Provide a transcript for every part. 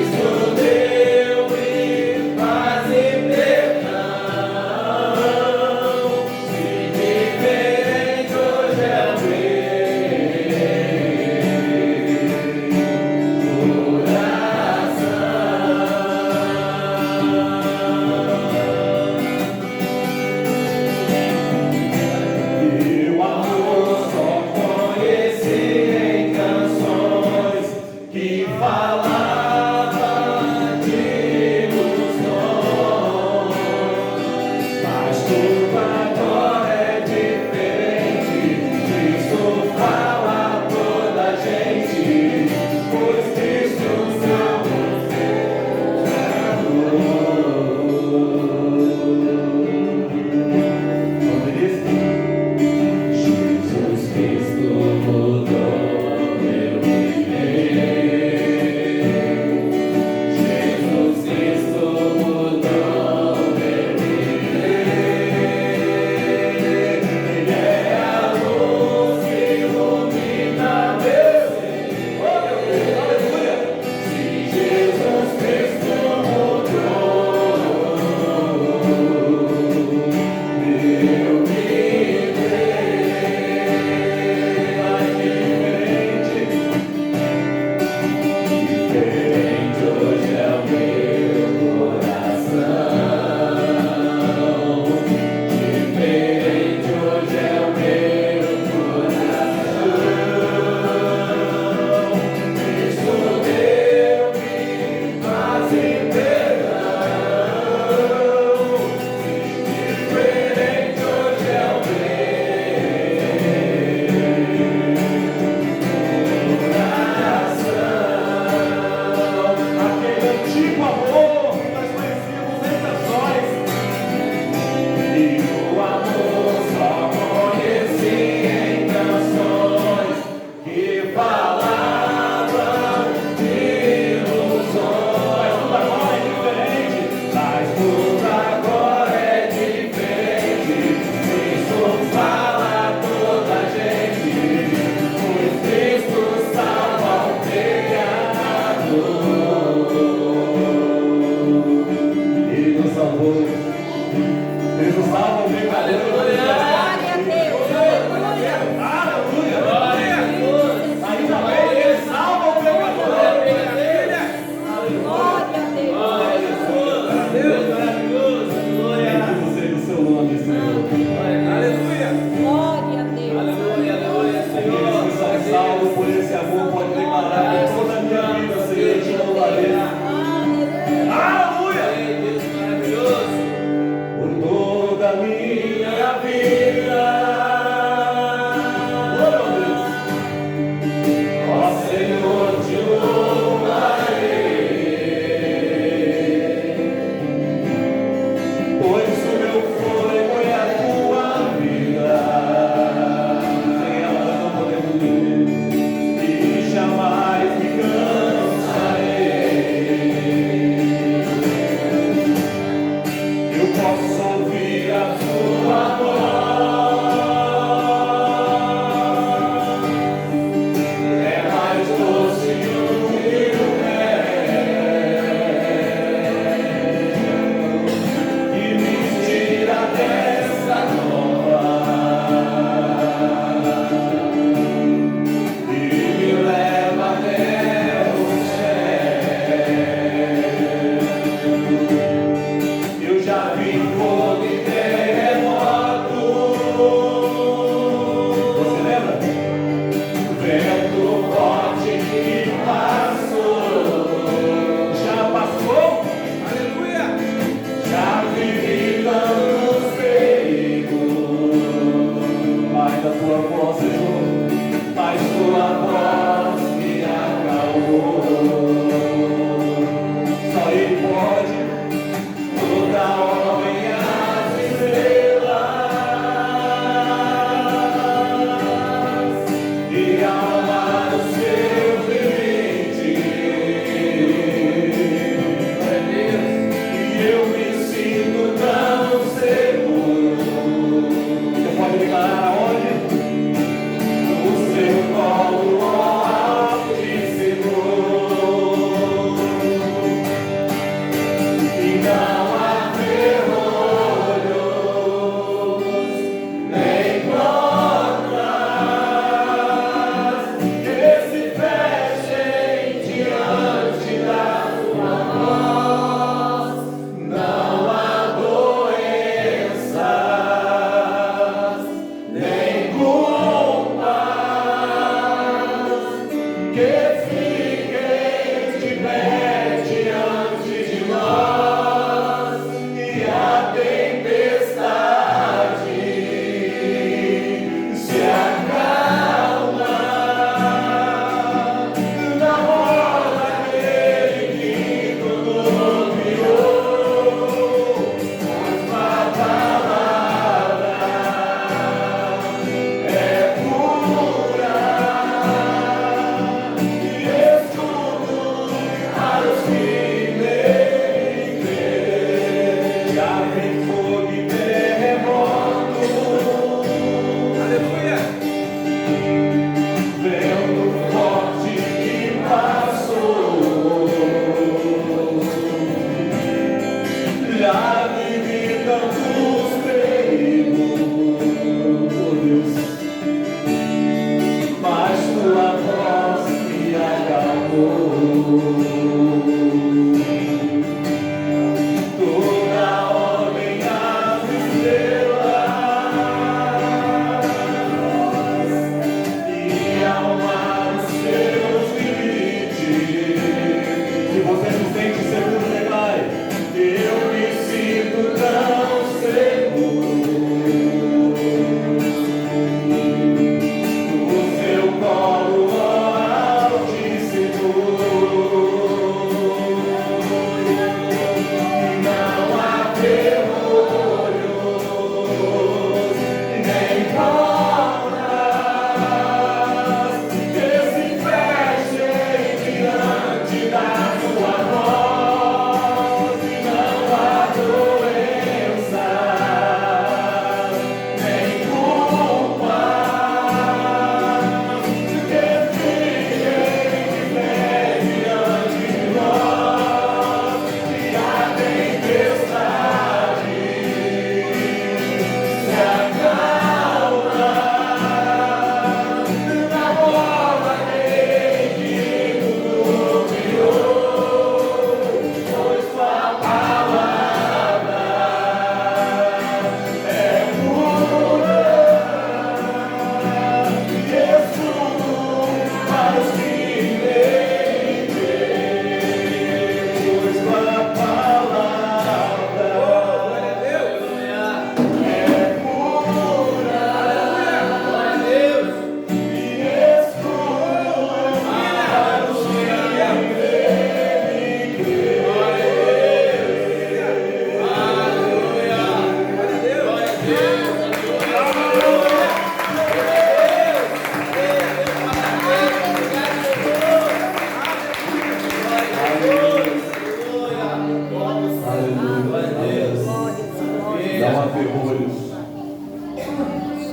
Respondeu e faz perdão. Se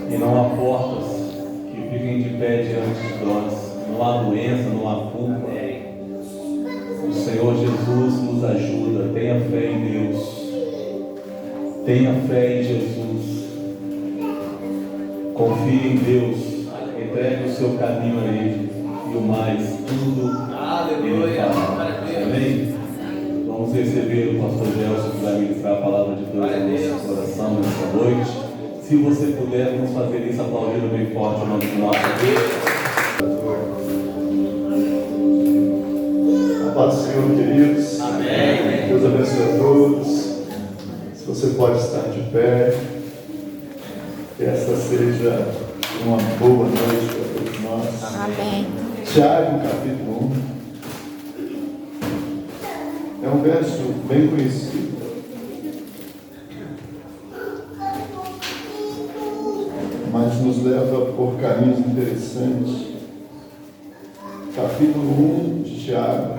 e não há portas que fiquem de pé diante de nós. Não há doença, não há culpa. O Senhor Jesus nos ajuda. Tenha fé em Deus. Tenha fé em Jesus. Confie em Deus. Entregue o seu caminho a Ele. E o mais, tudo Ele fará. Amém? Vamos receber o pastor Gelson, que vai ministrar a palavra de Deus no nosso coração nesta noite. Se você puder, vamos fazer isso aplaudindo bem forte o nome do nosso Deus. A paz do Senhor, queridos. Amém. Deus abençoe a todos. Se você pode estar de pé, que esta seja uma boa noite para todos nós. Amém. Tiago, capítulo 1. É um verso bem conhecido. Mas nos leva por caminhos interessantes. Capítulo 1 de Tiago,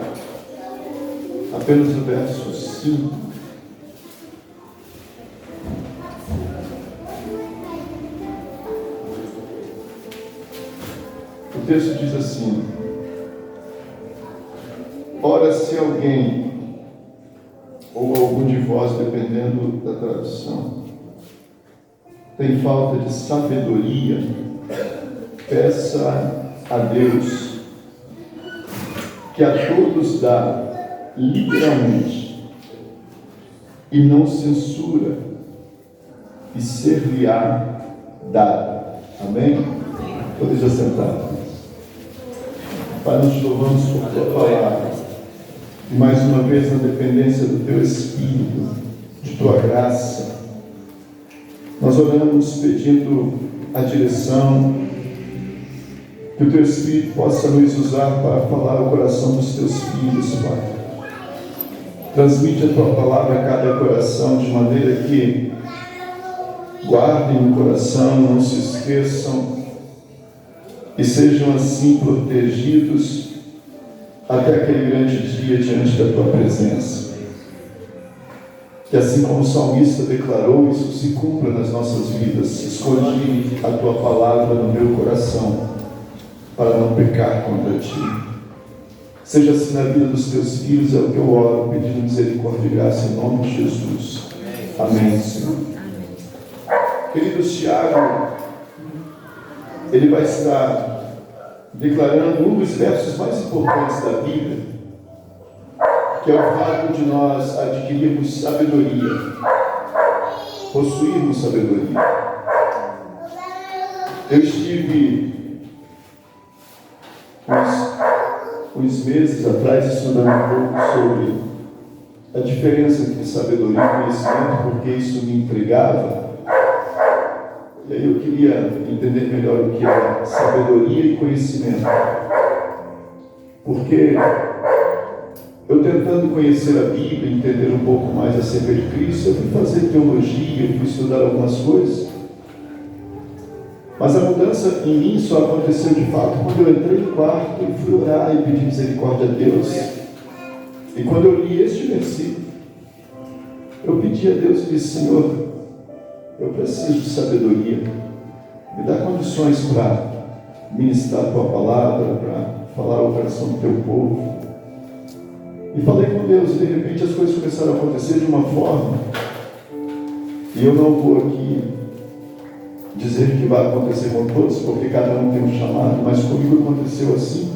apenas o verso 5. O texto diz assim: ora, se alguém, ou algum de vós, dependendo da tradução, tem falta de sabedoria, peça a Deus, que a todos dá liberalmente, e não censura, e ser-lhe-á dado. Amém? Podeis assentar. Pai, nós te louvamos por tua palavra, e mais uma vez na dependência do teu Espírito, de tua graça, nós oramos pedindo a direção, que o teu Espírito possa nos usar para falar ao coração dos teus filhos, Pai. Transmite a tua palavra a cada coração, de maneira que guardem o coração, não se esqueçam, e sejam assim protegidos até aquele grande dia diante da tua presença. Que assim como o salmista declarou, isso se cumpra nas nossas vidas. Escolhi a tua palavra no meu coração para não pecar contra ti. Seja assim na vida dos teus filhos, é o que eu oro, pedindo misericórdia e graça em nome de Jesus. Amém, Senhor. Queridos, Tiago, ele vai estar declarando um dos versos mais importantes da Bíblia, que é o fato de nós adquirirmos sabedoria, possuirmos sabedoria. Eu estive uns meses atrás estudando um pouco sobre a diferença entre sabedoria e conhecimento, porque isso me intrigava. E aí eu queria entender melhor o que é sabedoria e conhecimento. Porque eu tentando conhecer a Bíblia, entender um pouco mais acerca de Cristo, eu fui fazer teologia, eu fui estudar algumas coisas. Mas a mudança em mim só aconteceu de fato quando eu entrei no quarto e fui orar e pedir misericórdia a Deus. E quando eu li este versículo, eu pedi a Deus e disse: Senhor, eu preciso de sabedoria. Me dá condições para ministrar a tua palavra, para falar ao coração do teu povo. E falei com Deus, e de repente as coisas começaram a acontecer de uma forma, e eu não vou aqui dizer que vai acontecer com todos, porque cada um tem um chamado, mas comigo aconteceu assim,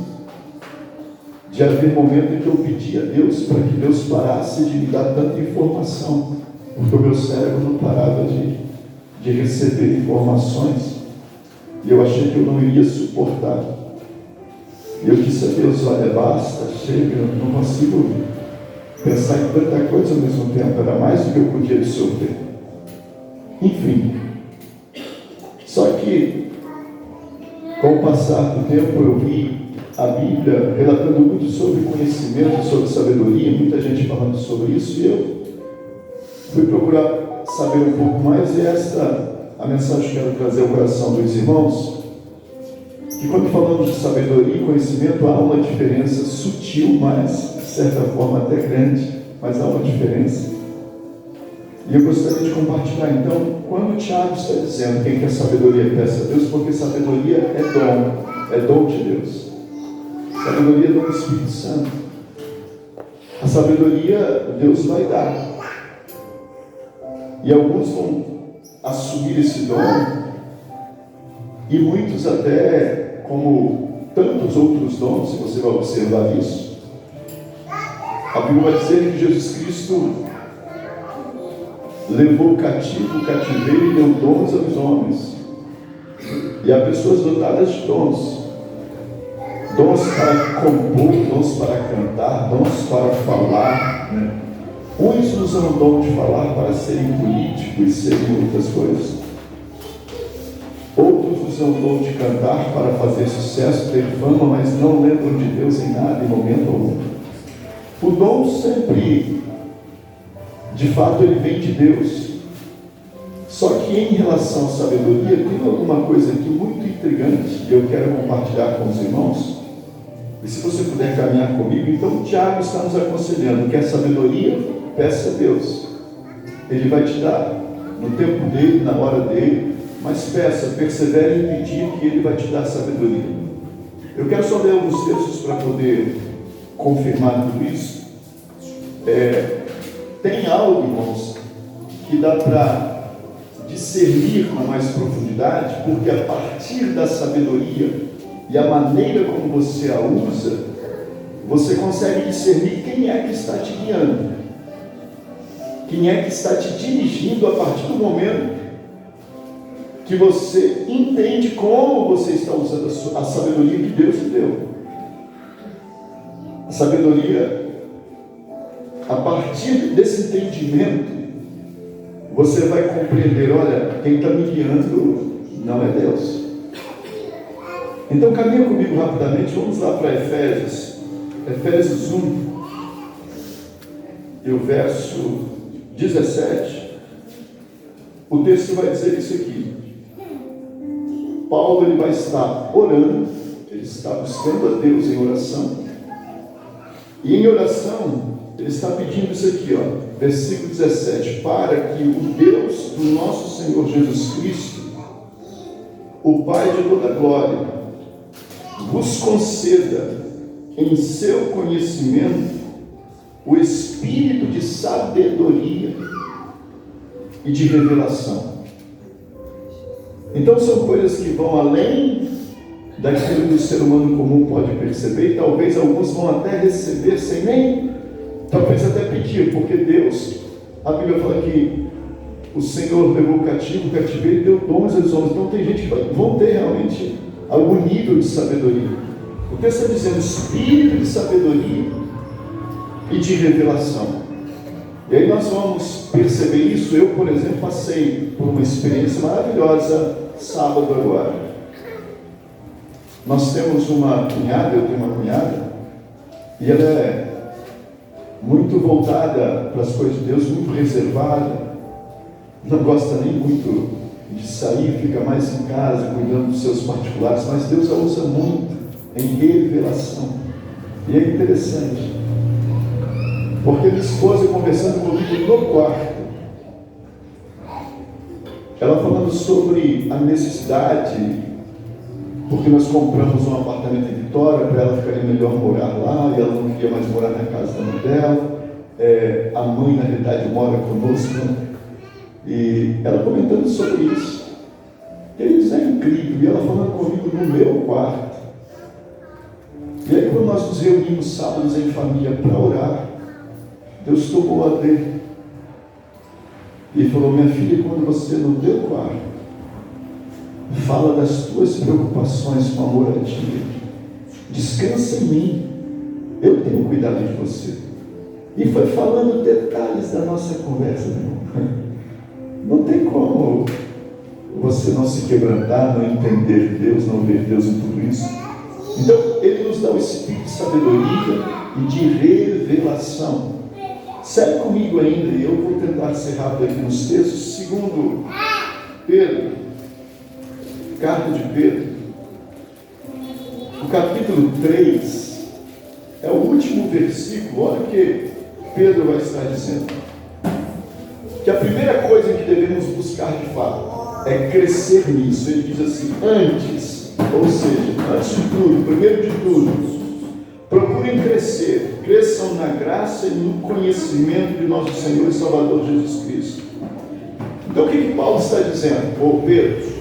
de haver momento em que eu pedi a Deus para que Deus parasse de me dar tanta informação, porque o meu cérebro não parava de receber informações, e eu achei que eu não iria suportar. E eu disse a Deus: olha, basta, chega, eu não consigo pensar em tanta coisa ao mesmo tempo, era mais do que eu podia absorver. Enfim, só que com o passar do tempo eu vi a Bíblia relatando muito sobre conhecimento, sobre sabedoria, muita gente falando sobre isso, e eu fui procurar saber um pouco mais, e esta a mensagem que eu quero trazer ao coração dos irmãos, que quando falamos de sabedoria e conhecimento, há uma diferença sutil, mas de certa forma até grande, mas há uma diferença. E eu gostaria de compartilhar, então, quando o Tiago está dizendo quem quer sabedoria, peça a Deus, porque sabedoria é dom de Deus. Sabedoria é dom do Espírito Santo. A sabedoria Deus vai dar. E alguns vão assumir esse dom, e muitos até, como tantos outros dons, se você vai observar isso, a Bíblia vai dizer que Jesus Cristo levou o cativo, o cativeiro e deu dons aos homens. E há pessoas dotadas de dons. Dons para compor, dons para cantar, dons para falar, né? Uns usam o dom de falar para serem políticos e serem outras coisas. Outros usam o dom de cantar para fazer sucesso, ter fama, mas não lembram de Deus em nada, em momento algum. O dom sempre, de fato, ele vem de Deus. Só que em relação à sabedoria, tem alguma coisa aqui muito intrigante, e eu quero compartilhar com os irmãos. E se você puder caminhar comigo, então o Tiago está nos aconselhando: quer sabedoria? Peça a Deus. Ele vai te dar, no tempo dele, na hora dele, mas peça, persevere em pedir, que ele vai te dar sabedoria. Eu quero só ler alguns textos para poder confirmar tudo isso. Tem algo, irmãos, que dá para discernir com mais profundidade, porque a partir da sabedoria e a maneira como você a usa, você consegue discernir quem é que está te guiando, quem é que está te dirigindo, a partir do momento que você entende como você está usando a sabedoria que Deus te deu. A sabedoria, a partir desse entendimento, você vai compreender: olha, quem está me guiando não é Deus. Então caminha comigo rapidamente, vamos lá para Efésios 1, e o verso 17, o texto vai dizer isso aqui. Paulo, ele vai estar orando, ele está buscando a Deus em oração, e em oração ele está pedindo isso aqui, versículo 17: para que o Deus do nosso Senhor Jesus Cristo, o Pai de toda glória, vos conceda em seu conhecimento o espírito de sabedoria e de revelação. Então são coisas que vão além daquilo que o ser humano comum pode perceber, e talvez alguns vão até receber sem nem, talvez até pedir, porque Deus, a Bíblia fala que o Senhor levou o cativeiro e deu dons aos homens. Então tem gente que vão ter realmente algum nível de sabedoria. O texto está dizendo espírito de sabedoria e de revelação. E aí nós vamos perceber isso. Eu, por exemplo, passei por uma experiência maravilhosa sábado agora. Nós temos uma cunhada, eu tenho uma cunhada, e ela é muito voltada para as coisas de Deus, muito reservada, não gosta nem muito de sair, fica mais em casa, cuidando dos seus particulares, mas Deus a usa muito em revelação. E é interessante, porque minha esposa conversando comigo no quarto, ela falando sobre a necessidade, porque nós compramos um apartamento em Vitória, para ela ficar melhor morar lá, e ela não queria mais morar na casa da mãe dela. A mãe, na realidade, mora conosco, e ela comentando sobre isso. Eles é incrível, e ela falando comigo no meu quarto. E aí, quando nós nos reunimos sábados em família para orar, Deus tomou a dele e falou: minha filha, quando você no teu quarto fala das tuas preocupações com a moradia, descansa em mim, eu tenho cuidado de você. E foi falando detalhes da nossa conversa, meu irmão. Não tem como você não se quebrantar, não entender Deus, não ver Deus em tudo isso. Então, Ele nos dá o espírito de sabedoria e de revelação. Segue comigo ainda, e eu vou tentar ser rápido aqui nos textos. Segundo Pedro, carta de Pedro, o capítulo 3, é o último versículo. Olha o que Pedro vai estar dizendo. que a primeira coisa que devemos buscar de fato é crescer nisso. Ele diz assim, antes, ou seja, antes de tudo, primeiro de tudo, procurem crescer, cresçam na graça e no conhecimento de nosso Senhor e Salvador Jesus Cristo. Então o que Paulo está dizendo? Ou Pedro,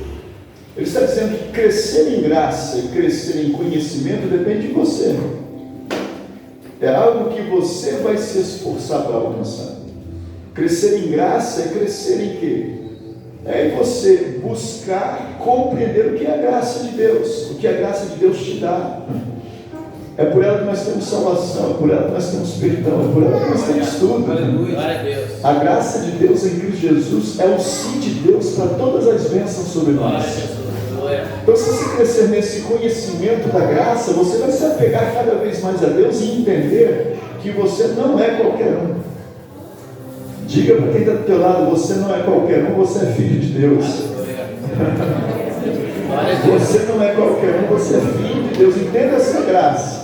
ele está dizendo que crescer em graça e crescer em conhecimento depende de você. É algo que você vai se esforçar para alcançar. Crescer em graça é crescer em quê? É você buscar compreender o que é a graça de Deus, o que a graça de Deus te dá. É por ela que nós temos salvação, é por ela que nós temos perdão, é por ela que nós temos tudo. A graça de Deus em Cristo Jesus é o sim de Deus para todas as bênçãos sobre nós. Então, se você crescer nesse conhecimento da graça, você vai se apegar cada vez mais a Deus e entender que você não é qualquer um. Diga para quem está do teu lado, você não é qualquer um, você é filho de Deus. Você não é qualquer um, você é filho de Deus. Entenda essa graça.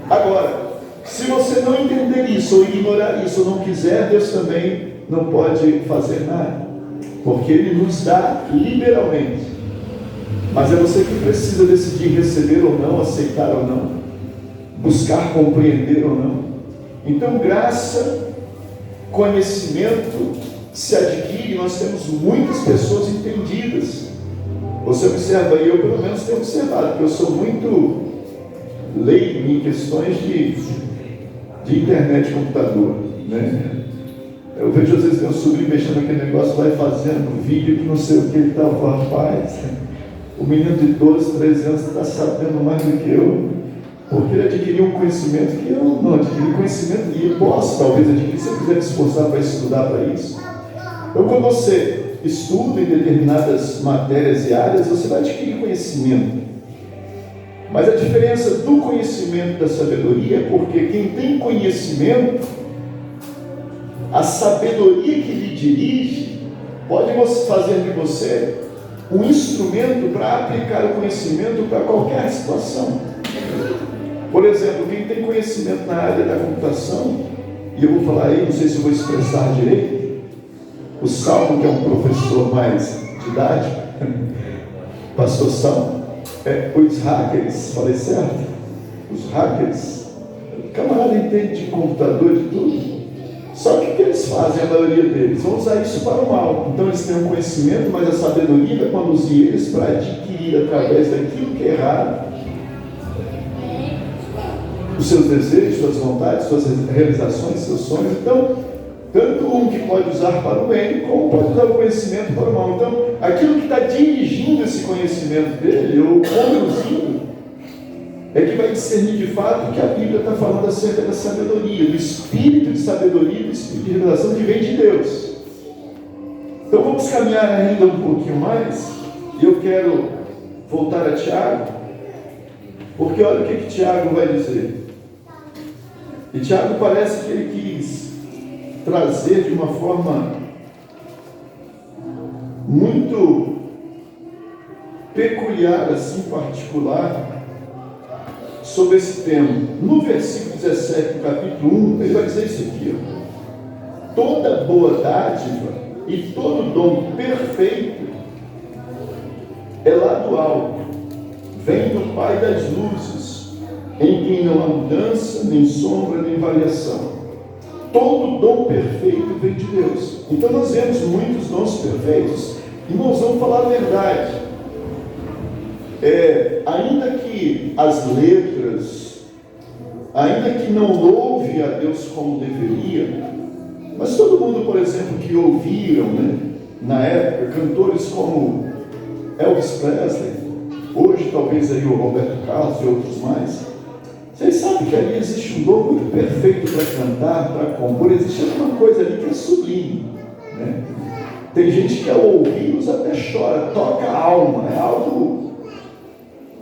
Agora, se você não entender isso, ou ignorar isso, ou não quiser, Deus também não pode fazer nada, porque Ele nos dá liberalmente. Mas é você que precisa decidir receber ou não, aceitar ou não, buscar compreender ou não. Então, graça, conhecimento se adquire. Nós temos muitas pessoas entendidas. Você observa, e eu pelo menos tenho observado, porque eu sou muito leigo em questões de internet e computador, né? Eu vejo às vezes meu sobrinho mexendo naquele negócio, vai fazendo vídeo que não sei o que ele está falando, rapaz. O menino de 12, 13 anos está sabendo mais do que eu, porque ele adquiriu um conhecimento que eu não adquiri conhecimento, e eu posso talvez adquirir se eu quiser me esforçar para estudar para isso. Então, quando você estuda em determinadas matérias e áreas, você vai adquirir conhecimento. Mas a diferença do conhecimento e da sabedoria é porque quem tem conhecimento, a sabedoria que lhe dirige, pode fazer de você um instrumento para aplicar o conhecimento para qualquer situação. Por exemplo, quem tem conhecimento na área da computação, e eu vou falar aí, não sei se eu vou expressar direito, o Salmo, que é um professor mais didático, pastor Salmo, os hackers, falei certo? Os hackers, o camarada entende de computador, de tudo. Só que o que eles fazem, a maioria deles? Vão usar isso para o mal. Então eles têm um conhecimento, mas a sabedoria vai conduzir eles para adquirir, através daquilo que é errado, os seus desejos, suas vontades, suas realizações, seus sonhos. Então, tanto um que pode usar para o bem, como pode usar o conhecimento para o mal. Então, aquilo que está dirigindo esse conhecimento dele, ou conduzindo, é que vai discernir de fato que a Bíblia está falando acerca da sabedoria, do espírito de sabedoria, do espírito de revelação que vem de Deus. Então vamos caminhar ainda um pouquinho mais, e eu quero voltar a Tiago, porque olha o que Tiago vai dizer. E Tiago parece que ele quis trazer de uma forma muito peculiar, assim, particular, sobre esse tema. No versículo 17 do capítulo 1, ele vai dizer isso aqui, ó: toda boa dádiva e todo dom perfeito é lá do alto, vem do Pai das luzes, em quem não há mudança, nem sombra, nem variação. Todo dom perfeito vem de Deus. Então nós vemos muitos dons perfeitos, e nós vamos falar a verdade. Ainda que as letras, ainda que não louve a Deus como deveria, mas todo mundo, por exemplo, que ouviram, né, na época, cantores como Elvis Presley, hoje talvez aí o Roberto Carlos e outros mais, vocês sabem que ali existe um dom muito perfeito para cantar, para compor, existe alguma coisa ali que é sublime, né? Tem gente que ao ouvi-los até chora, toca a alma, é algo.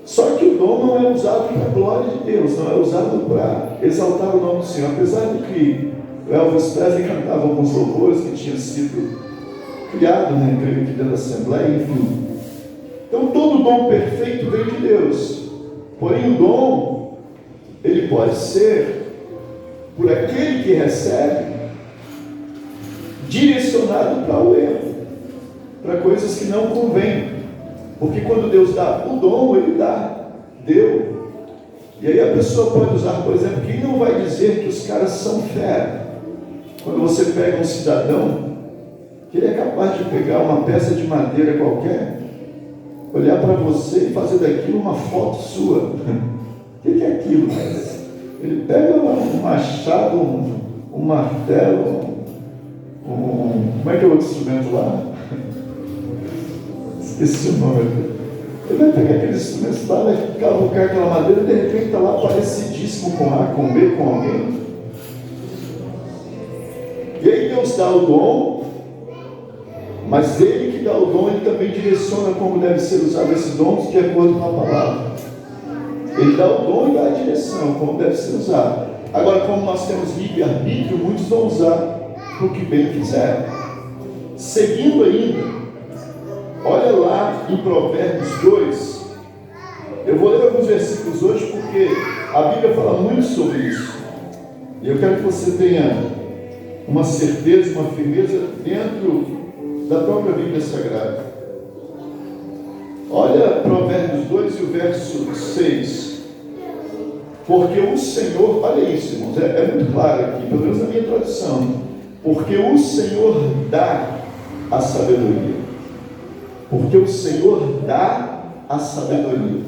Só que o dom não é usado para a glória de Deus, não é usado para exaltar o nome do Senhor. Apesar de que o Elvis Presley cantava alguns louvores que tinham sido criados, né, creio que dentro da Assembleia, enfim. Então todo dom perfeito vem de Deus. Porém o dom, ele pode ser, por aquele que recebe, direcionado para o erro, para coisas que não convêm. Porque quando Deus dá o dom, Ele deu. E aí a pessoa pode usar, por exemplo, quem não vai dizer que os caras são fera? Quando você pega um cidadão, que ele é capaz de pegar uma peça de madeira qualquer, olhar para você e fazer daquilo uma foto sua. O que é aquilo? Ele pega um machado, um martelo, como é que é o outro instrumento lá? Esqueci o nome. Ele vai pegar aqueles instrumentos lá, vai cavocar aquela madeira e de repente está lá parecidíssimo com A, com B, com alguém. E aí Deus dá o dom, mas Ele que dá o dom, Ele também direciona como deve ser usado esse dom de acordo com a palavra. Ele dá o dom e dá a direção, como deve ser usado. Agora, como nós temos livre-arbítrio, muitos vão usar o que bem quiser. Seguindo ainda, olha lá em Provérbios 2, eu vou ler alguns versículos hoje porque a Bíblia fala muito sobre isso. E eu quero que você tenha uma certeza, uma firmeza dentro da própria Bíblia Sagrada. Olha Provérbios 2 e o verso 6. Porque o Senhor, olha isso, irmãos, é muito claro aqui, pelo menos na minha tradução. Porque o Senhor dá a sabedoria. Porque o Senhor dá a sabedoria.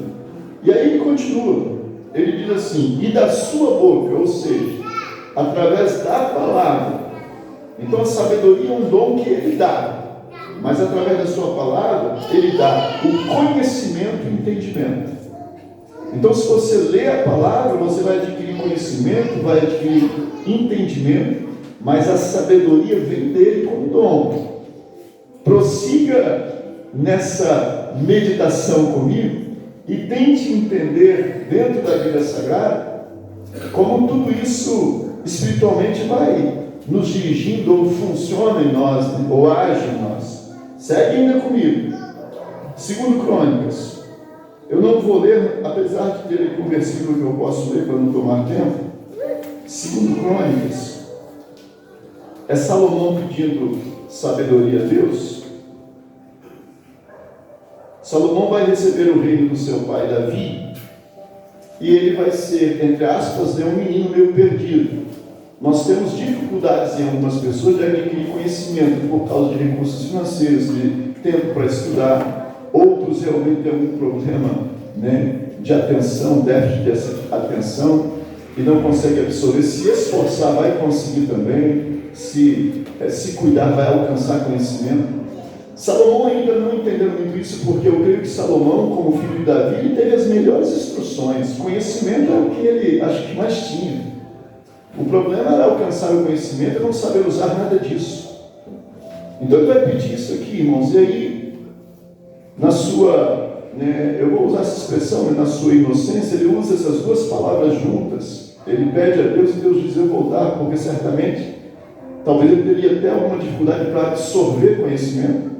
E aí ele continua, ele diz assim, e da sua boca, ou seja, através da palavra. Então a sabedoria é um dom que ele dá, mas através da sua palavra, ele dá o conhecimento e o entendimento. Então se você lê a palavra, você vai adquirir conhecimento, vai adquirir entendimento, mas a sabedoria vem dele como dom. Prossiga nessa meditação comigo e tente entender dentro da Bíblia Sagrada como tudo isso espiritualmente vai nos dirigindo ou funciona em nós, ou age em nós. Segue ainda comigo. 2 Crônicas. Eu não vou ler, apesar de ter aqui um versículo que eu posso ler para não tomar tempo. 2 Crônicas. É Salomão pedindo sabedoria a Deus. Salomão vai receber o reino do seu pai Davi, e ele vai ser, entre aspas, um menino meio perdido. Nós temos dificuldades em algumas pessoas de adquirir conhecimento por causa de recursos financeiros, de tempo para estudar. Outros realmente têm algum problema, de atenção, déficit de atenção, e não conseguem absorver. Se esforçar, vai conseguir também. Se cuidar, vai alcançar conhecimento. Salomão ainda não entendeu muito isso, porque eu creio que Salomão, como filho de Davi, ele teve as melhores instruções. Conhecimento é o que ele acho que mais tinha. O problema era alcançar o conhecimento e não saber usar nada disso. Então ele vai pedir isso aqui, irmãos, e aí, na sua, eu vou usar essa expressão, na sua inocência, ele usa essas duas palavras juntas. Ele pede a Deus e Deus diz, eu vou dar, porque certamente, talvez ele teria até alguma dificuldade para absorver conhecimento.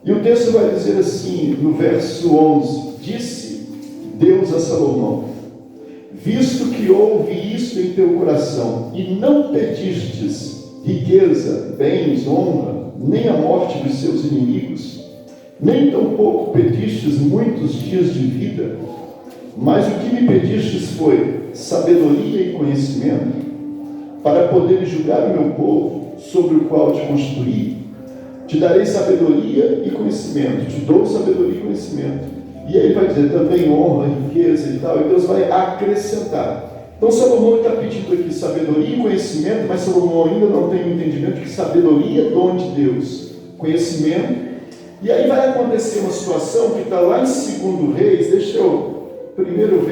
E o texto vai dizer assim, no verso 11, disse Deus a Salomão, visto que houve isto em teu coração, e não pedistes riqueza, bens, honra, nem a morte dos seus inimigos, nem tampouco pedistes muitos dias de vida, mas o que me pedistes foi sabedoria e conhecimento, para poder julgar o meu povo, sobre o qual te constituí. Te darei sabedoria e conhecimento, te dou sabedoria e conhecimento. E aí ele vai dizer também honra, riqueza e tal, e Deus vai acrescentar. Então Salomão está pedindo aqui sabedoria e conhecimento, mas Salomão ainda não tem o entendimento que sabedoria é dom de Deus, conhecimento. E aí vai acontecer uma situação que está lá em 2 Reis, primeiro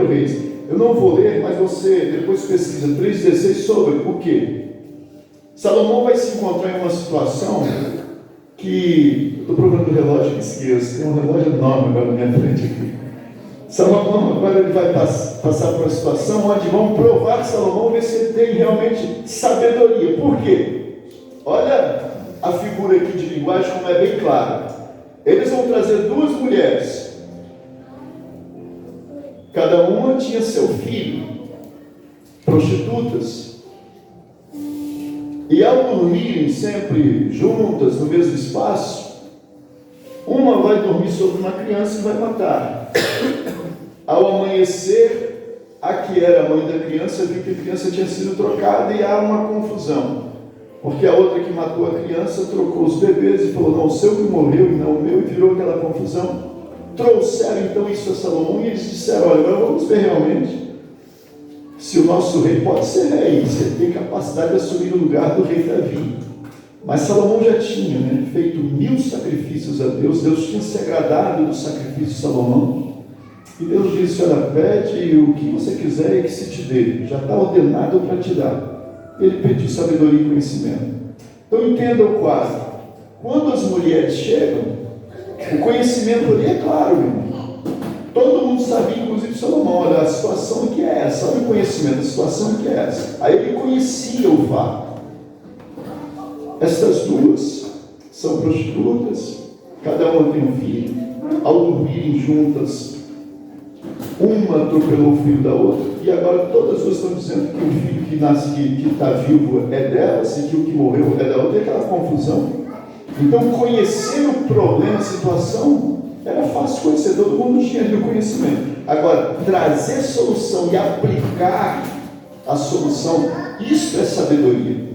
Reis, eu não vou ler, mas você depois pesquisa 3,16 sobre o quê? Salomão vai se encontrar em uma situação que, estou procurando o relógio que esqueço, tem um relógio enorme agora na minha frente aqui. Salomão agora ele vai passar por uma situação onde vão provar Salomão, ver se ele tem realmente sabedoria. Por quê? Olha a figura aqui de linguagem como é bem clara. Eles vão trazer duas mulheres, cada uma tinha seu filho, prostitutas. E ao dormirem sempre juntas, no mesmo espaço, uma vai dormir sobre uma criança e vai matar. Ao amanhecer, a que era a mãe da criança viu que a criança tinha sido trocada e há uma confusão. Porque a outra que matou a criança trocou os bebês e falou, não, o seu que morreu e não o meu, e virou aquela confusão. Trouxeram então isso a Salomão e eles disseram, olha, agora vamos ver realmente se o nosso rei pode ser rei, se ele tem capacidade de assumir o lugar do rei Davi. Mas Salomão já tinha feito 1000 sacrifícios a Deus, Deus tinha se agradado do sacrifício de Salomão, e Deus disse, olha, pede o que você quiser e que se te dê, já está ordenado para te dar. Ele pediu sabedoria e conhecimento. Então entenda o quadro. Quando as mulheres chegam, o conhecimento ali é claro, meu irmão. Todo mundo sabia, inclusive Salomão, olha, a situação que é essa, olha o conhecimento, a situação que é essa. Aí ele conhecia o fato. Essas duas são prostitutas, cada uma tem um filho. Ao dormirem juntas, uma atropelou o filho da outra, e agora todas as duas estão dizendo que o filho que nasce, que está vivo é delas, e que o que morreu é da outra, e aquela confusão. Então, conhecer o problema, a situação, era fácil conhecer, todo mundo tinha ali o conhecimento. Agora, trazer solução e aplicar a solução, isso é sabedoria.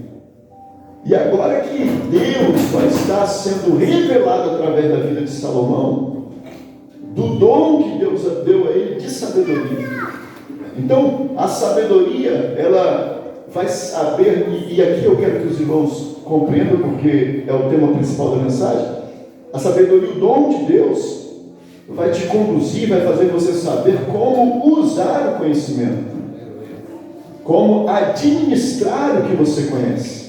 E agora que Deus vai estar sendo revelado através da vida de Salomão, do dom que Deus deu a ele de sabedoria. Então, a sabedoria, ela vai saber, e aqui eu quero que os irmãos compreendam, porque é o tema principal da mensagem, a sabedoria, o dom de Deus, vai te conduzir, vai fazer você saber como usar o conhecimento, como administrar o que você conhece.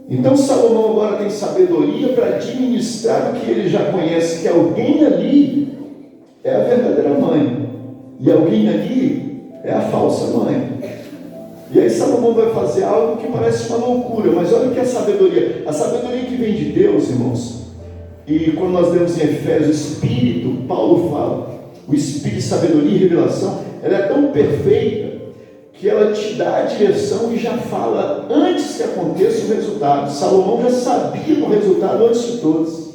Então Salomão agora tem sabedoria para administrar o que ele já conhece, que alguém ali é a verdadeira mãe, e alguém ali é a falsa mãe. E aí Salomão vai fazer algo que parece uma loucura, mas olha o que é sabedoria. A sabedoria que vem de Deus, irmãos, e quando nós lemos em Efésios, o Espírito, Paulo fala, o Espírito de sabedoria e revelação, ela é tão perfeita, que ela te dá a direção e já fala antes que aconteça o resultado. Salomão já sabia do resultado antes de todos.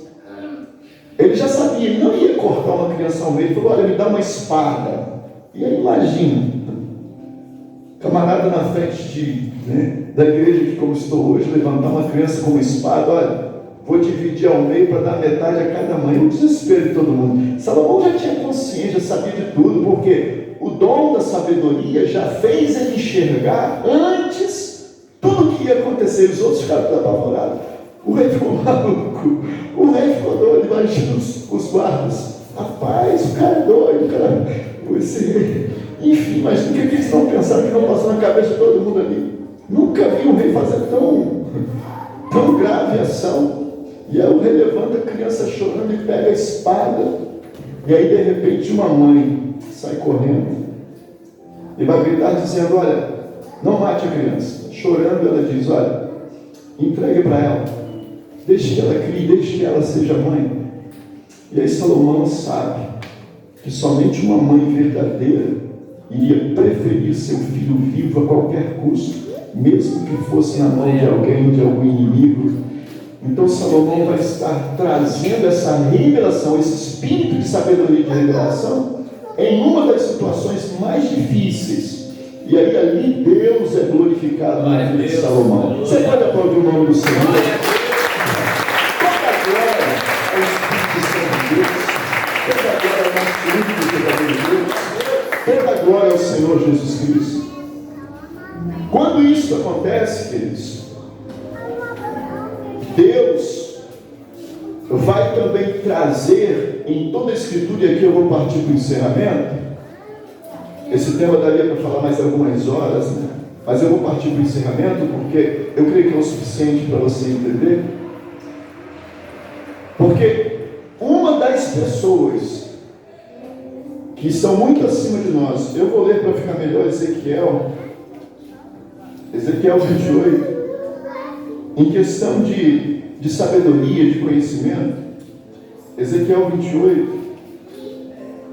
Ele já sabia, ele não ia cortar uma criança ao meio. Ele falou, olha, me dá uma espada. E aí imagina, camarada na frente da igreja, que como estou hoje, levantar uma criança com uma espada, olha, vou dividir ao meio para dar metade a cada mãe. O desespero de todo mundo. Salomão já tinha consciência, já sabia de tudo, porque o dom da sabedoria já fez ele enxergar antes tudo o que ia acontecer. Os outros ficaram apavorados. O rei ficou maluco, o rei ficou doido. Imagina os guardas. Rapaz, o cara é doido, cara. Enfim, mas o que eles não pensaram, que não passou na cabeça de todo mundo ali? Nunca vi um rei fazer tão grave ação. E aí o rei levanta a criança chorando e pega a espada. E aí de repente uma mãe sai correndo e vai gritar dizendo, olha, não mate a criança. Chorando ela diz, olha, entregue para ela, deixe que ela crie, deixe que ela seja mãe. E aí Salomão sabe que somente uma mãe verdadeira iria preferir seu filho vivo a qualquer custo, mesmo que fosse na mão de alguém, de algum inimigo. Então Salomão vai estar trazendo essa revelação, esse espírito de sabedoria e de revelação em uma das situações mais difíceis. E aí ali Deus é glorificado na vida de Salomão. Você pode aplaudir o nome do Senhor? Toda glória ao Espírito Santo de Deus. Toda glória ao nosso único verdadeiro Deus. Toda glória ao Senhor Jesus Cristo. Quando isso acontece, queridos, Deus vai também trazer em toda a Escritura, e aqui eu vou partir para o encerramento. Esse tema daria para falar mais algumas horas, né? Mas eu vou partir para o encerramento, porque eu creio que é o suficiente para você entender. Porque uma das pessoas que estão muito acima de nós, eu vou ler para ficar melhor Ezequiel 28, em questão de sabedoria, de conhecimento. Ezequiel 28,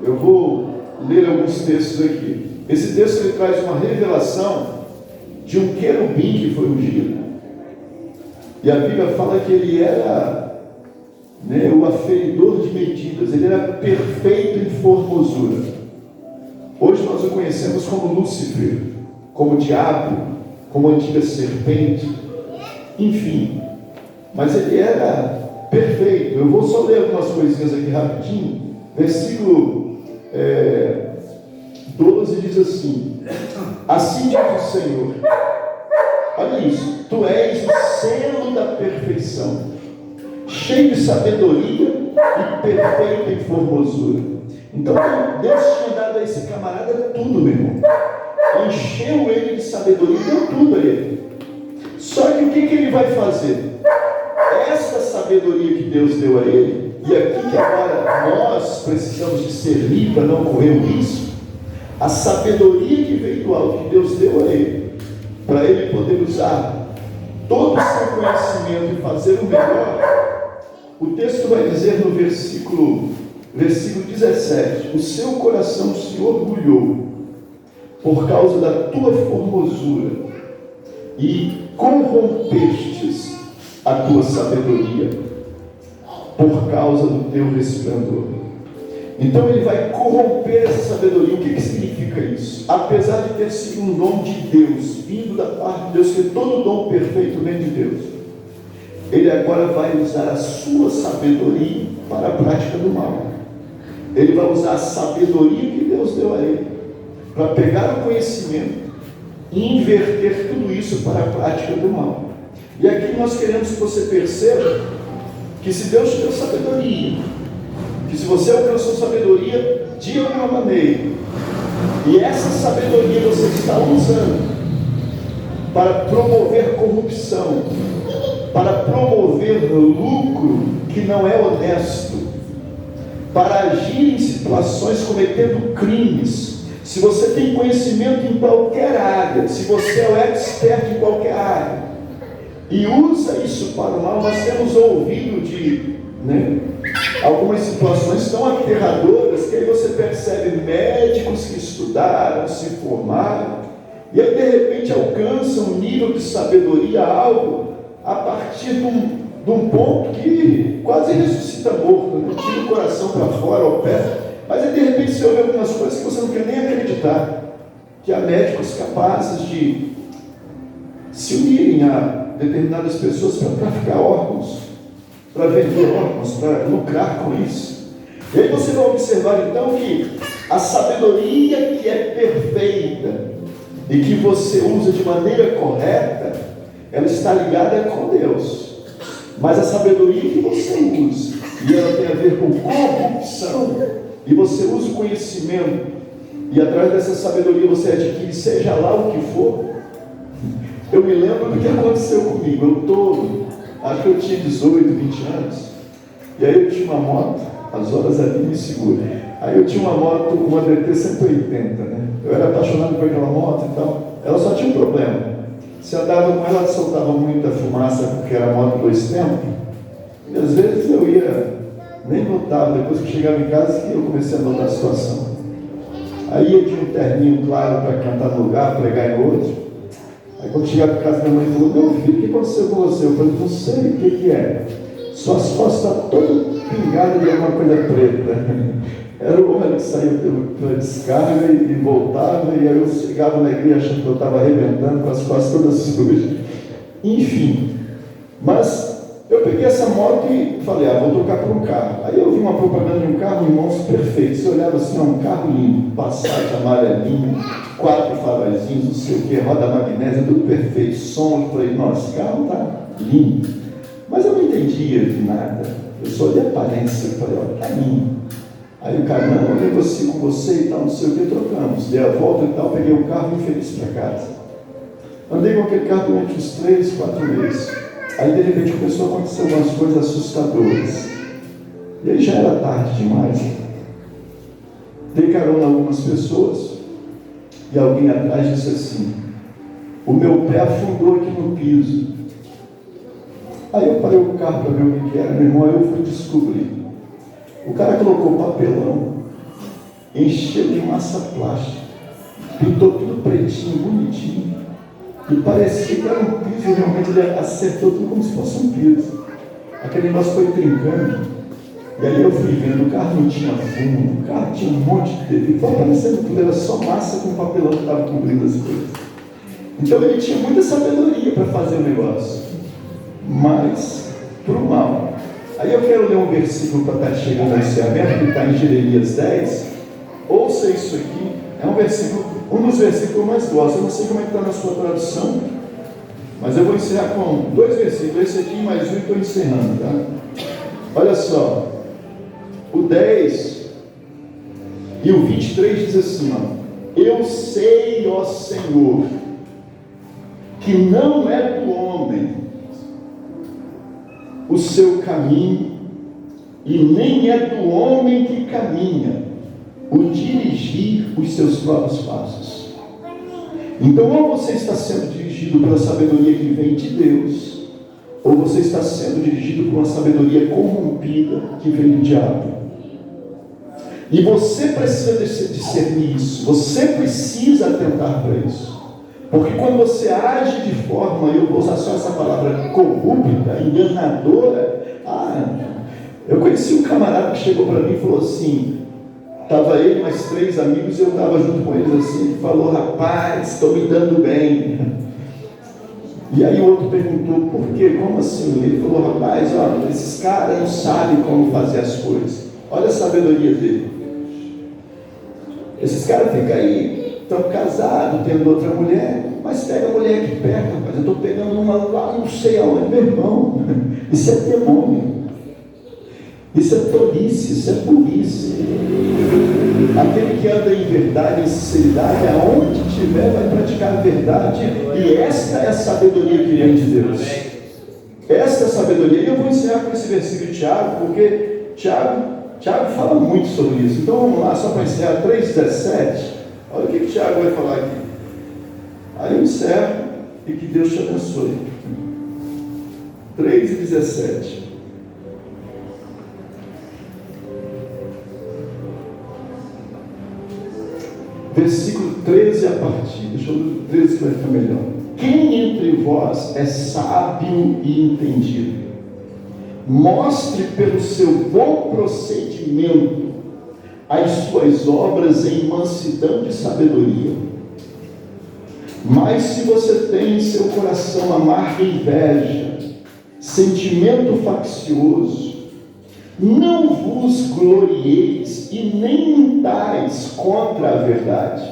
eu vou ler alguns textos aqui. Esse texto ele traz uma revelação de um querubim que foi ungido. E a Bíblia fala que ele era, né, o aferidor de medidas, ele era perfeito em formosura. Hoje nós o conhecemos como Lúcifer, como diabo, como antiga serpente, enfim. Mas ele era perfeito. Eu vou só ler algumas coisinhas aqui rapidinho. Versículo 12 diz assim: assim diz o Senhor, olha isso, tu és o selo da perfeição, cheio de sabedoria e perfeito em formosura. Então Deus tinha dado a esse camarada tudo, meu irmão. Encheu ele de sabedoria, deu tudo a ele. Só que o que ele vai fazer? Essa sabedoria que Deus deu a ele, e aqui que agora nós precisamos discernir para não correr o risco, a sabedoria que veio do alto, que Deus deu a ele, para ele poder usar todo o seu conhecimento e fazer o melhor. O texto vai dizer no versículo 17: o seu coração se orgulhou por causa da tua formosura e corrompestes a tua sabedoria por causa do teu resplendor. Então ele vai corromper essa sabedoria. O que significa isso? Apesar de ter sido um dom de Deus, vindo da parte de Deus, que todo dom perfeito vem de Deus, ele agora vai usar a sua sabedoria para a prática do mal. Ele vai usar a sabedoria que Deus deu a ele para pegar o conhecimento e inverter tudo isso para a prática do mal. E aqui nós queremos que você perceba que se Deus te deu sabedoria, que se você alcançou sabedoria de alguma maneira, e essa sabedoria você está usando para promover corrupção, para promover lucro que não é honesto, para agir em situações cometendo crimes, se você tem conhecimento em qualquer área, se você é o expert em qualquer área, e usa isso para o mal, nós temos ouvido de algumas situações tão aterradoras, que aí você percebe médicos que estudaram, se formaram, e aí de repente alcançam um nível de sabedoria algo, a partir de um ponto que quase ressuscita morto, tira o coração para fora, ao pé, mas aí de repente você ouve algumas coisas que você não quer nem acreditar, que há médicos capazes de se unirem a determinadas pessoas para traficar órgãos, para vender órgãos, para lucrar com isso. E aí você vai observar então que a sabedoria que é perfeita e que você usa de maneira correta, ela está ligada com Deus. Mas a sabedoria que você usa, e ela tem a ver com corrupção, e você usa o conhecimento, e através dessa sabedoria você adquire, seja lá o que for. Eu me lembro do que aconteceu comigo. Acho que eu tinha 18, 20 anos, e aí eu tinha uma moto, as horas ali me seguram. Aí eu tinha uma moto, uma DT 180, eu era apaixonado por aquela moto e tal. Ela só tinha um problema: se andava com ela, soltava muita fumaça, porque era moto 2 tempos, e às vezes eu ia, nem notava, depois que chegava em casa que eu comecei a notar a situação. Aí eu tinha um terninho claro para cantar no lugar, pregar em outro. Aí quando chegava em casa, minha mãe falou: meu filho, o que aconteceu com você? Eu falei: não sei o que é. Suas costas estão todas pingadas de alguma coisa preta. Era o óleo que saía pela descarga e voltava, e aí eu chegava na igreja achando que eu estava arrebentando, com as costas todas sujas. Enfim, mas eu peguei essa moto e falei: vou trocar por um carro. Aí eu vi uma propaganda de um carro, irmãos, perfeito. Você olhava assim: um carro lindo, Passat amarelinho, 4 faróizinhos, não sei o que, roda magnésia, tudo perfeito, som. Eu falei: nossa, esse carro está lindo. Mas eu não entendia de nada, eu só olhei a aparência. Eu falei: tá lindo. Aí o cara: não, eu negocio com você e tal, não sei o que, trocamos. Dei a volta e tal, peguei o carro e fui feliz para casa. Andei com aquele carro durante uns 3, 4 meses. Aí de repente começou a acontecer algumas coisas assustadoras. E aí já era tarde demais. Dei carona a algumas pessoas, e alguém atrás disse assim: o meu pé afundou aqui no piso. Aí eu parei o carro para ver o que era, meu irmão. Aí eu fui descobrir. O cara colocou papelão, encheu de massa plástica, pintou tudo pretinho, bonitinho, E parecia que era um piso, realmente ele acertou tudo como se fosse um piso. Aquele negócio foi trincando. E aí eu fui vendo, o carro não tinha fundo, o carro tinha um monte de defeito, foi aparecendo tudo, era só massa com papelão que estava cobrindo as coisas. Então ele tinha muita sabedoria para fazer o negócio, mas para o mal. Aí eu quero ler um versículo para estar chegando ao encerramento, que está em Jeremias 10. Ouça isso aqui, é um versículo, um dos versículos que eu mais gosto. Eu não sei como é que está na sua tradução, mas eu vou encerrar com 2 versículos, esse aqui mais um, e estou encerrando, tá? Olha só, o 10 e o 23 diz assim, ó: eu sei, ó Senhor, que não é do homem o seu caminho, e nem é do homem que caminha o dirigir os seus próprios passos. Então, ou você está sendo dirigido pela sabedoria que vem de Deus, ou você está sendo dirigido por uma sabedoria corrompida que vem do diabo. E você precisa discernir isso, você precisa atentar para isso. Porque quando você age de forma, eu vou usar só essa palavra, corrupta, enganadora. Eu conheci um camarada que chegou para mim e falou assim, estava ele, mais 3 amigos, e eu estava junto com eles assim, ele falou: rapaz, estou me dando bem. E aí o outro perguntou: por quê? Como assim? Ele falou: rapaz, olha, esses caras não sabem como fazer as coisas. Olha a sabedoria dele. Esses caras ficam aí, estão casados, tendo outra mulher, mas pega a mulher aqui perto, rapaz. Eu estou pegando uma lá, não sei aonde, meu irmão. Isso é demônio. Isso é tolice, isso é burrice. Aquele que anda em verdade, em sinceridade, aonde estiver, vai praticar a verdade. E esta é a sabedoria que vem de Deus. Esta é a sabedoria. E eu vou encerrar com esse versículo de Tiago, porque Tiago fala muito sobre isso. Então vamos lá, só para encerrar, 3,17. Olha o que Tiago vai falar aqui. Aí eu encerro e que Deus te abençoe. 3,17. Versículo 13 a partir. Deixa eu ler o 13 que vai ficar melhor. Quem entre vós é sábio e entendido? Mostre pelo seu bom procedimento as suas obras em mansidão de sabedoria. Mas se você tem em seu coração amarga inveja, sentimento faccioso, não vos glorieis e nem mintais contra a verdade.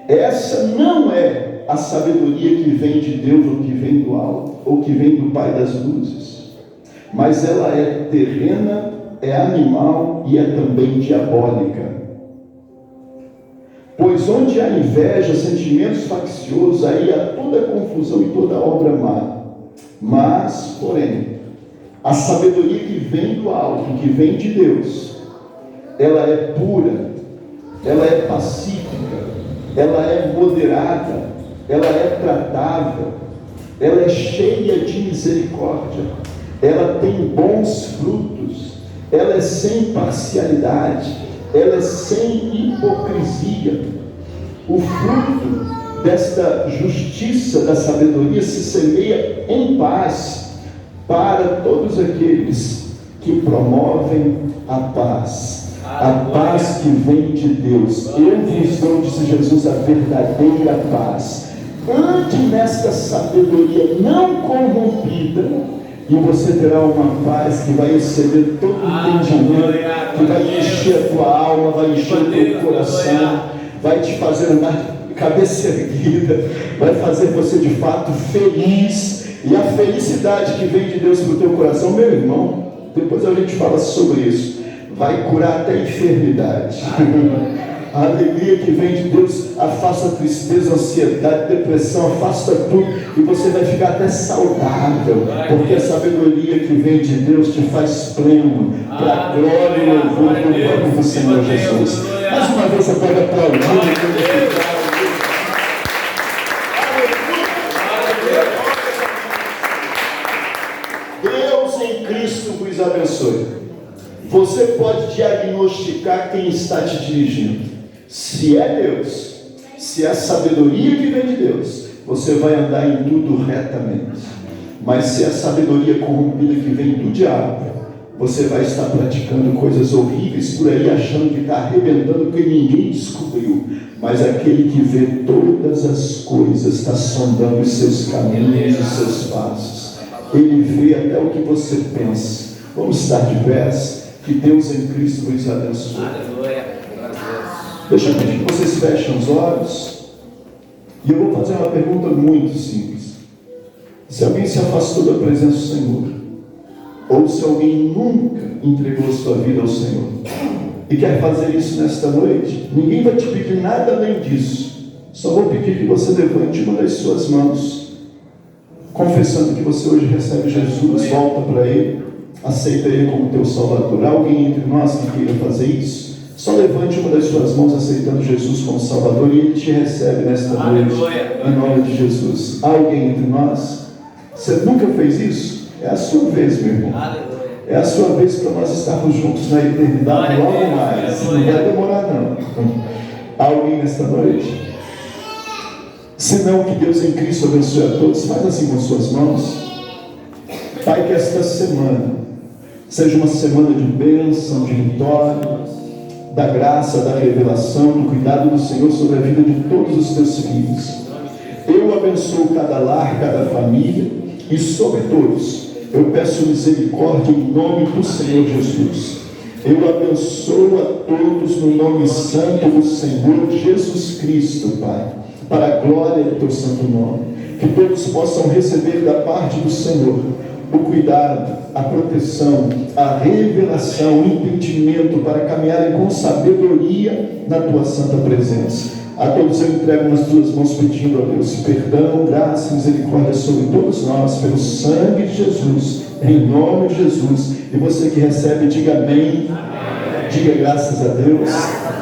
Essa não é a sabedoria que vem de Deus, ou que vem do alto, ou que vem do Pai das luzes, mas ela é terrena, é animal e é também diabólica. Pois onde há inveja, sentimentos facciosos, aí há toda confusão e toda obra má. Mas, porém, a sabedoria que vem do alto, que vem de Deus, ela é pura, ela é pacífica, ela é moderada, ela é tratável, ela é cheia de misericórdia, ela tem bons frutos, ela é sem parcialidade, ela é sem hipocrisia. O fruto desta justiça, da sabedoria, se semeia em paz para todos aqueles que promovem a paz. A paz que vem de Deus. Eu vos dou, disse Jesus, a verdadeira paz. Ande nesta sabedoria não corrompida, e você terá uma paz que vai exceder todo entendimento, que vai encher a tua alma, vai encher o teu coração, vai te fazer andar de cabeça erguida, vai fazer você de fato feliz. E a felicidade que vem de Deus para o teu coração, meu irmão, depois a gente fala sobre isso, vai curar até a enfermidade. A alegria que vem de Deus afasta a tristeza, a ansiedade, a depressão, afasta tudo, e você vai ficar até saudável, porque a sabedoria que vem de Deus te faz pleno, para a glória e louvor do nome do Senhor Jesus. Mais uma vez você pode aplaudir. Deus em Cristo vos abençoe. Você pode diagnosticar quem está te dirigindo. Se é Deus, se é a sabedoria que vem de Deus, você vai andar em tudo retamente. Mas se a sabedoria corrompida que vem do diabo, você vai estar praticando coisas horríveis por aí, achando que está arrebentando, porque ninguém descobriu. Mas aquele que vê todas as coisas está sondando os seus caminhos, os seus passos. Ele vê até o que você pensa. Vamos estar de pés. Que Deus em Cristo nos abençoe. Deixa eu pedir que vocês fechem os olhos. E eu vou fazer uma pergunta muito simples. Se alguém se afastou da presença do Senhor, ou se alguém nunca entregou sua vida ao Senhor e quer fazer isso nesta noite, ninguém vai te pedir nada além disso. Só vou pedir que você levante uma das suas mãos, confessando que você hoje recebe Jesus, volta para Ele, aceita Ele como teu Salvador. Alguém entre nós que queira fazer isso? Só levante uma das suas mãos aceitando Jesus como Salvador e Ele te recebe nesta noite, em nome de Jesus. Alguém entre nós? Você nunca fez isso? É a sua vez, meu irmão. É a sua vez para nós estarmos juntos na eternidade logo mais. Não vai demorar não. Alguém nesta noite? Se não, que Deus em Cristo abençoe a todos. Faz assim com suas mãos. Pai, que esta semana seja uma semana de bênção, de vitória, da graça, da revelação, do cuidado do Senhor sobre a vida de todos os teus filhos. Eu abençoo cada lar, cada família, e sobre todos eu peço misericórdia em nome do Senhor Jesus. Eu abençoo a todos no nome santo do Senhor Jesus Cristo, Pai, para a glória do teu santo nome. Que todos possam receber da parte do Senhor o cuidado, a proteção, a revelação, o entendimento para caminharem com sabedoria na tua santa presença. A todos eu entrego nas tuas mãos, pedindo a Deus perdão, graça e misericórdia sobre todos nós, pelo sangue de Jesus, em nome de Jesus. E você que recebe, diga amém, diga graças a Deus,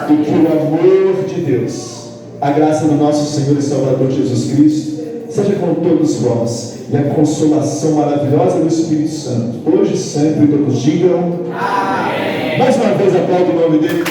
e que o amor de Deus, a graça do nosso Senhor e Salvador Jesus Cristo, seja com todos vós, e a consolação maravilhosa do Espírito Santo, hoje e sempre, todos digam amém. Mais uma vez aplaudo o nome dele.